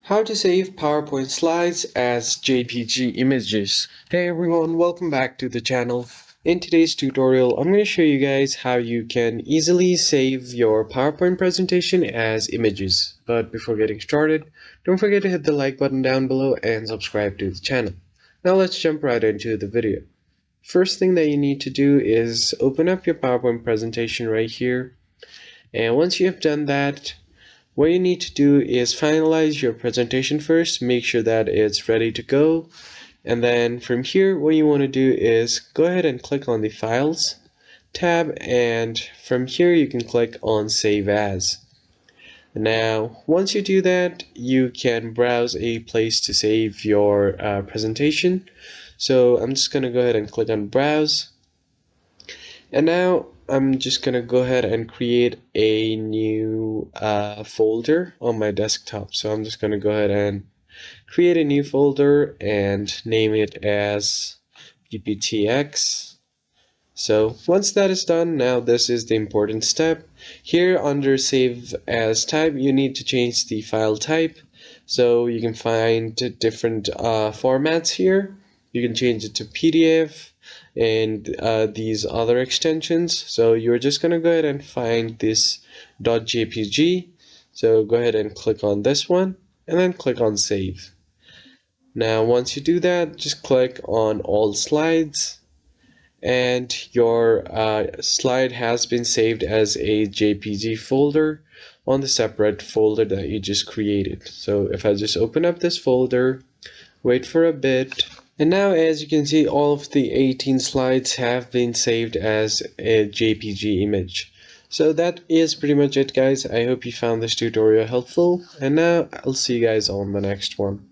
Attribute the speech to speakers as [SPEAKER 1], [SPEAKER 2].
[SPEAKER 1] How to save PowerPoint slides as JPG images. Hey everyone, welcome back to the channel. In today's tutorial, I'm going to show you guys how you can easily save your PowerPoint presentation as images. But before getting started, don't forget to hit the like button down below and subscribe to the channel. Now let's jump right into the video. First thing that you need to do is open up your PowerPoint presentation right here. And once you have done that, what you need to do is finalize your presentation first, make sure that it's ready to go, and then from here what you want to do is go ahead and click on the Files tab, and from here you can click on Save As. Now once you do that, you can browse a place to save your presentation. So I'm just going to go ahead and click on Browse, and now I'm just gonna go ahead and create a new folder on my desktop. So I'm just gonna go ahead and create a new folder and name it as PPTX. So once that is done, now this is the important step. Here under Save As type, you need to change the file type. So you can find different formats here. You can change it to PDF and these other extensions. So you're just going to go ahead and find this .jpg. So go ahead and click on this one and then click on Save. Now once you do that, just click on All Slides, and your slide has been saved as a JPG folder on the separate folder that you just created. So if I just open up this folder, wait for a bit, and now as you can see, all of the 18 slides have been saved as a JPG image. So that is pretty much it, guys. I hope you found this tutorial helpful, and now I'll see you guys on the next one.